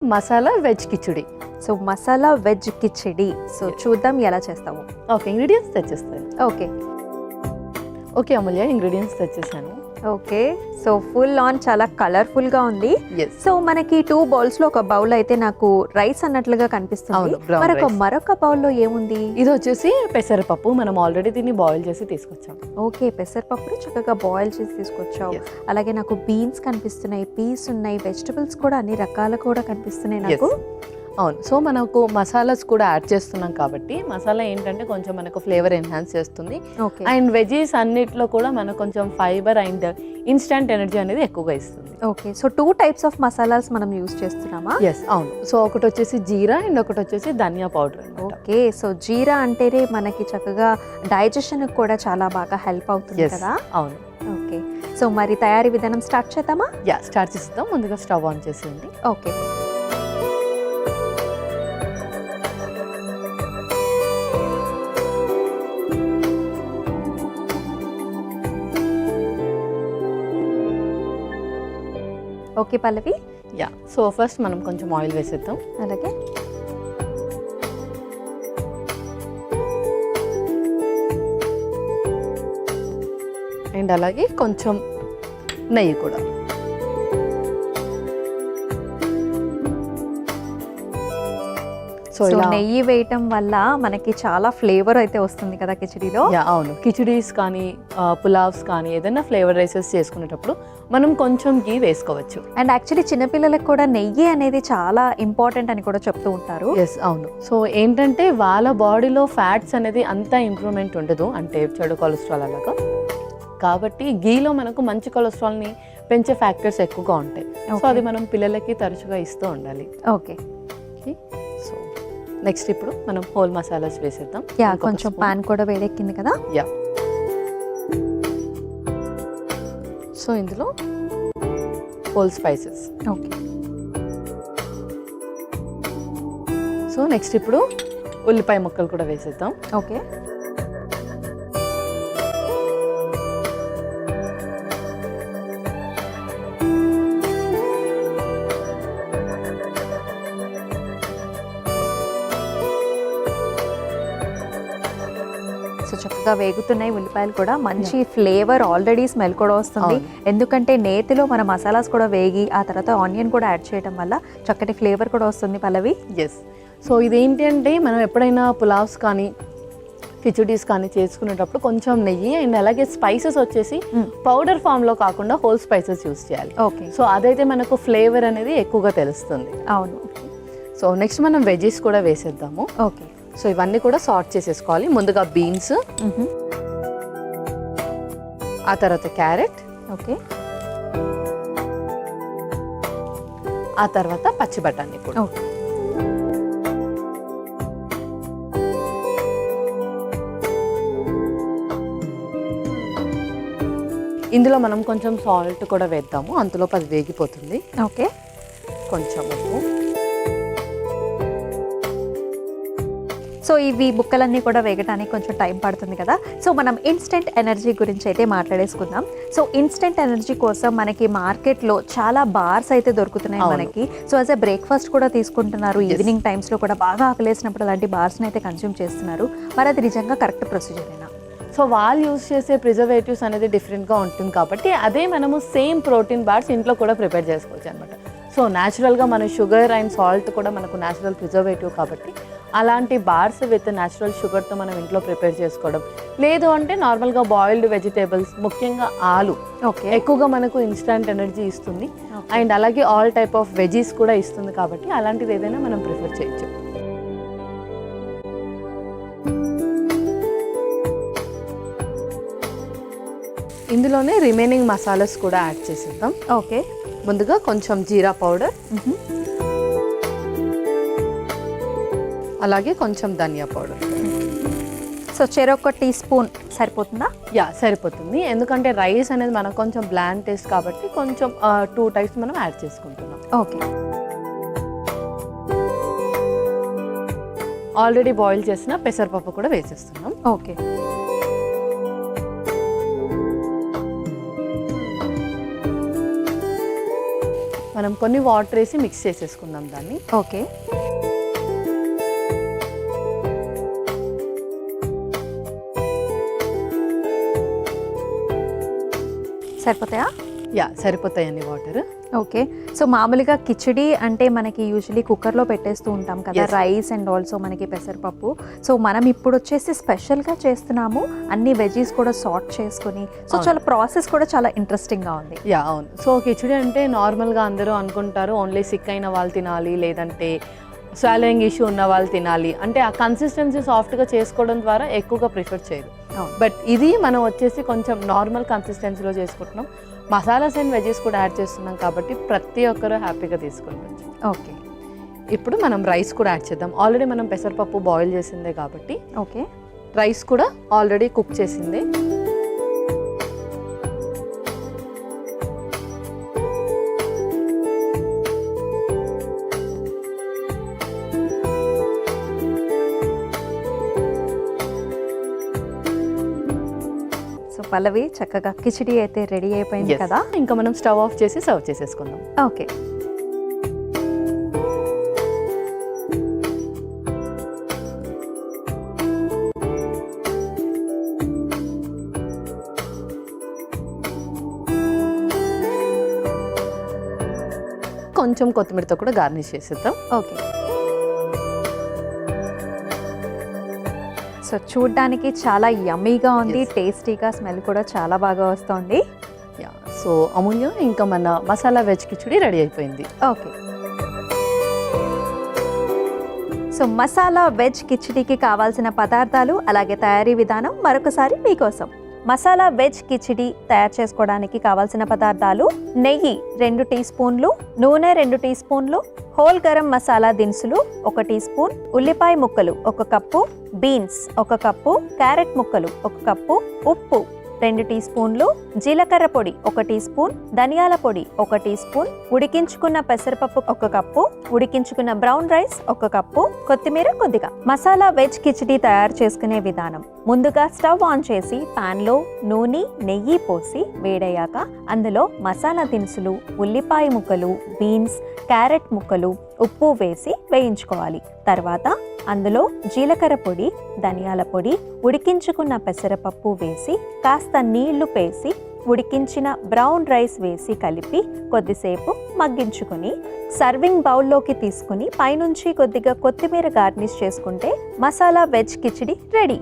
Masala veg khichdi. So masala veg khichdi. So చూద్దాం ఎలా చేస్తాము. ఓకే, ఇంగ్రీడియంట్స్ తెచ్చేస్తాను. ఓకే ఓకే అమూల్య, ఇంగ్రీడియంట్స్ తెచ్చేసాను. ఓకే సో ఫుల్ ఆన్ చాలా కలర్ఫుల్గా ఉంది. Yes. సో మనకి 2 బౌల్స్లో ఒక బౌల్ అయితే నాకు రైస్ అన్నట్లుగా కనిపిస్తుంది. అవును, brown rice. మరొక బౌల్లో ఏముంది? ఇది వచ్చేసి పెసరపప్పు. మనం ఆల్రెడీ దీన్ని బాయిల్ చేసి తీసుకొచ్చాం. ఓకే, పెసరపప్పుని చక్కగా బాయిల్ చేసి తీసుకొచ్చావు. Yes. అలాగే నాకు బీన్స్ కనిపిస్తున్నాయి, పీస్ ఉన్నాయి, వెజిటబుల్స్ కూడా అన్ని రకాలు కూడా కనిపిస్తున్నాయి నాకు. అవును, సో మనకు మసాలాస్ కూడా యాడ్ చేస్తున్నాం కాబట్టి మసాలా ఏంటంటే కొంచెం మనకు ఫ్లేవర్ ఎన్హాన్స్ చేస్తుంది. ఓకే అండ్ వెజీస్ అన్నిట్లో కూడా మనకు కొంచెం ఫైబర్ అండ్ ఇన్స్టంట్ ఎనర్జీ అనేది ఎక్కువగా ఇస్తుంది. Okay so 2 types of masalas మనం యూస్ చేస్తున్నామా? ఎస్, అవును. సో ఒకటి వచ్చేసి జీరా అండ్ ఒకటి వచ్చేసి ధనియా పౌడర్. ఓకే సో జీరా అంటేనే మనకి చక్కగా డైజెషన్ కూడా చాలా బాగా హెల్ప్ అవుతుంది కదా. అవును. ఓకే సో మరి తయారీ విధానం స్టార్ట్ చేద్దామా? స్టార్ట్ చేస్తాం. ముందుగా స్టవ్ ఆన్ చేసేయండి. ఓకే ఓకే పల్లవి. సో ఫస్ట్ మనం కొంచెం ఆయిల్ వేసేద్దాం. అలాగే అండ్ అలాగే కొంచెం నెయ్యి కూడా. సో నెయ్యి వేయటం వల్ల మనకి చాలా ఫ్లేవర్ అయితే వస్తుంది కదా కిచిడిలో. అవును, కిచిడీస్ కానీ పులావ్స్ కానీ ఏదైనా ఫ్లేవర్ రైసెస్ చేసుకునేటప్పుడు మనం కొంచెం గీ వేసుకోవచ్చు. అండ్ యాక్చువల్లీ చిన్నపిల్లలకు కూడా నెయ్యి అనేది చాలా ఇంపార్టెంట్ అని కూడా చెప్తూ ఉంటారు. ఎస్, అవును. సో ఏంటంటే వాళ్ళ బాడీలో ఫ్యాట్స్ అనేది అంత ఇంప్రూవ్మెంట్ ఉండదు, అంటే చెడు కొలెస్ట్రాల్ అలాగా. కాబట్టి గీలో మనకు మంచి కొలెస్ట్రాల్ని పెంచే ఫ్యాక్టర్స్ ఎక్కువగా ఉంటాయి. సో అది మనం పిల్లలకి తరచుగా ఇస్తూ ఉండాలి. ఓకే సో నెక్స్ట్ ఇప్పుడు మనం హోల్ మసాలాస్ వేసేద్దాం. కొంచెం పాన్ కూడా వేడెక్కింది కదా. సో ఇందులో whole spices. Okay so next ఇప్పుడు ఉల్లిపాయ ముక్కలు కూడా వేసేద్దాం. ఓకే సో చక్కగా వేగుతున్నాయి ఉల్లిపాయలు కూడా. మంచి ఫ్లేవర్ ఆల్రెడీ స్మెల్ కూడా వస్తుంది. ఎందుకంటే నేతిలో మన మసాలాస్ కూడా వేగి ఆ తర్వాత ఆనియన్ కూడా యాడ్ చేయడం వల్ల చక్కటి ఫ్లేవర్ కూడా వస్తుంది పల్లవి. ఎస్, సో ఇదేంటి అంటే మనం ఎప్పుడైనా పులావ్స్ కానీ కిచిడీస్ కానీ చేసుకునేటప్పుడు కొంచెం నెయ్యి అండ్ అలాగే స్పైసెస్ వచ్చేసి పౌడర్ ఫామ్లో కాకుండా హోల్ స్పైసెస్ యూస్ చేయాలి. ఓకే సో అదైతే మనకు ఫ్లేవర్ అనేది ఎక్కువగా తెలుస్తుంది. అవును. సో నెక్స్ట్ మనం వెజీస్ కూడా వేసేద్దాము. ఓకే సో ఇవన్నీ కూడా సార్ట్ చేసేసుకోవాలి. ముందుగా బీన్స్, ఆ తర్వాత క్యారెట్, ఓకే ఆ తర్వాత పచ్చి బఠానీ కూడా. ఓకే ఇందులో మనం కొంచెం సాల్ట్ కూడా వేద్దాము, అంతలో అది వేగిపోతుంది. ఓకే కొంచెం ఉప్పు. సో ఇవి బుక్కలన్నీ కూడా వేగటానికి కొంచెం టైం పడుతుంది కదా. సో మనం ఇన్స్టెంట్ ఎనర్జీ గురించి అయితే మాట్లాడేసుకుందాం. సో ఇన్స్టెంట్ ఎనర్జీ కోసం మనకి మార్కెట్లో చాలా బార్స్ అయితే దొరుకుతున్నాయి మనకి. సో యాజ్ ఎ బ్రేక్ఫాస్ట్ కూడా తీసుకుంటున్నారు. ఈవినింగ్ టైమ్స్లో కూడా బాగా ఆకలేసినప్పుడు అలాంటి బార్స్ని అయితే కన్జ్యూమ్ చేస్తున్నారు. మరి అది నిజంగా కరెక్ట్ ప్రొసీజరేనా? సో వాళ్ళు యూస్ చేసే ప్రిజర్వేటివ్స్ అనేది డిఫరెంట్గా ఉంటుంది కాబట్టి అదే మనము సేమ్ ప్రోటీన్ బార్స్ ఇంట్లో కూడా ప్రిపేర్ చేసుకోవచ్చు అనమాట. సో న్యాచురల్గా మన షుగర్ అండ్ సాల్ట్ కూడా మనకు న్యాచురల్ ప్రిజర్వేటివ్ కాబట్టి అలాంటి బార్స్ విత్ న్యాచురల్ షుగర్తో మనం ఇంట్లో ప్రిపేర్ చేసుకోవడం, లేదు అంటే నార్మల్గా బాయిల్డ్ వెజిటేబుల్స్, ముఖ్యంగా ఆలు ఎక్కువగా మనకు ఇన్స్టంట్ ఎనర్జీ ఇస్తుంది. అండ్ అలాగే ఆల్ టైప్ ఆఫ్ వెజీస్ కూడా ఇస్తుంది కాబట్టి అలాంటిది ఏదైనా మనం ప్రిఫర్ చేయొచ్చు. ఇందులోనే రిమైనింగ్ మసాలాస్ కూడా యాడ్ చేసేద్దాం. ఓకే ముందుగా కొంచెం జీరా పౌడర్, అలాగే కొంచెం ధనియా పౌడర్. సో చెరొక టీ స్పూన్ సరిపోతుందా? సరిపోతుంది. ఎందుకంటే రైస్ అనేది మనకు కొంచెం బ్లాండ్ టేస్ట్ కాబట్టి కొంచెం 2 టైప్స్ మనం యాడ్ చేసుకుంటున్నాం. ఓకే ఆల్రెడీ బాయిల్ చేసిన పెసరపప్పు కూడా వేసేస్తున్నాం. ఓకే మనం కొన్ని వాటర్ వేసి మిక్స్ చేసేసుకుందాం దాన్ని. ఓకే. సరిపోతాయా? యా, సరిపోతాయండి వాటర్. ఓకే. సో మామూలుగా కిచిడి అంటే మనకి యూజువలీ కుక్కర్లో పెట్టేస్తూ ఉంటాం కదా, Yes. రైస్ అండ్ ఆల్సో మనకి పెసరపప్పు. సో మనం ఇప్పుడు వచ్చేసి స్పెషల్గా చేస్తున్నాము, అన్ని వెజీస్ కూడా సార్ట్ చేసుకుని. సో చాలా ప్రాసెస్ కూడా చాలా ఇంట్రెస్టింగ్గా ఉంది. యా, అవును. సో కిచిడి అంటే నార్మల్గా అందరూ అనుకుంటారు ఓన్లీ సిక్ అయిన వాళ్ళు తినాలి, లేదంటే స్వాలోయింగ్ ఇష్యూ ఉన్న వాళ్ళు తినాలి, అంటే ఆ కన్సిస్టెన్సీ సాఫ్ట్గా చేసుకోవడం ద్వారా ఎక్కువగా ప్రిఫర్ చేయరు. బట్ ఇది మనం వచ్చేసి కొంచెం నార్మల్ కన్సిస్టెన్సీలో చేసుకుంటున్నాం. మసాలాస్ అండ్ వెజెస్ కూడా యాడ్ చేస్తున్నాం కాబట్టి ప్రతి ఒక్కరూ హ్యాపీగా తీసుకుంటుంది. ఓకే. ఇప్పుడు మనం రైస్ కూడా యాడ్ చేద్దాం. ఆల్రెడీ మనం పెసరపప్పు బాయిల్ చేసిందే కాబట్టి ఓకే. రైస్ కూడా ఆల్రెడీ కుక్ చేసిందే. సో పల్లవి, చక్కగా కిచిడి అయితే రెడీ అయిపోయింది Yes. కదా. ఇంకా మనం స్టవ్ ఆఫ్ చేసి సర్వ్ చేసేసుకుందాం. ఓకే. కొంచెం కొత్తిమీరతో కూడా గార్నిష్ చేసేద్దాం. ఓకే. సో చూడ్డానికి చాలా యమ్మీగా ఉంది, Yes. టేస్టీగా, స్మెల్ కూడా చాలా బాగా వస్తుంది. యా, సో అమూల్య, ఇంకా మన మసాలా వెజ్ కిచిడి రెడీ అయిపోయింది. ఓకే. సో మసాలా వెజ్ కిచిడికి కావాల్సిన పదార్థాలు అలాగే తయారీ విధానం మరొకసారి మీకోసం. మసాలా వెజ్ కిచిడి తయారు చేసుకోవడానికి కావాల్సిన పదార్థాలు: నెయ్యి 2 టీ స్పూన్లు, నూనె 2 టీ స్పూన్లు, హోల్ గరం మసాలా దినుసులు 1 టీ స్పూన్, ఉల్లిపాయ ముక్కలు 1 కప్పు, బీన్స్ 1 కప్పు, క్యారెట్ ముక్కలు 1 కప్పు, ఉప్పు 2 టీ స్పూన్లు, జీలకర్ర పొడి 1 టీ స్పూన్, ధనియాల పొడి 1 టీ స్పూన్, ఉడికించుకున్న పెసరపప్పు 1 కప్పు, ఉడికించుకున్న బ్రౌన్ రైస్ 1 కప్పు, కొత్తిమీర కొద్దిగా. మసాలా వెజ్ కిచిడి తయారు చేసుకునే విధానం: ముందుగా స్టవ్ ఆన్ చేసి పాన్లో నూనె, నెయ్యి పోసి వేడయ్యాక అందులో మసాలా దినుసులు, ఉల్లిపాయ ముక్కలు, బీన్స్, క్యారెట్ ముక్కలు, ఉప్పు వేసి వేయించుకోవాలి. తర్వాత అందులో జీలకర్ర పొడి, ధనియాల పొడి, ఉడికించుకున్న పెసరపప్పు వేసి కాస్త నీళ్లు వేసి ఉడికించిన బ్రౌన్ రైస్ వేసి కలిపి కొద్దిసేపు మగ్గించుకొని సర్వింగ్ బౌల్లోకి తీసుకుని పైనుంచి కొద్దిగా కొత్తిమీర గార్నిష్ చేసుకుంటే మసాలా వెజ్ కిచిడి రెడీ.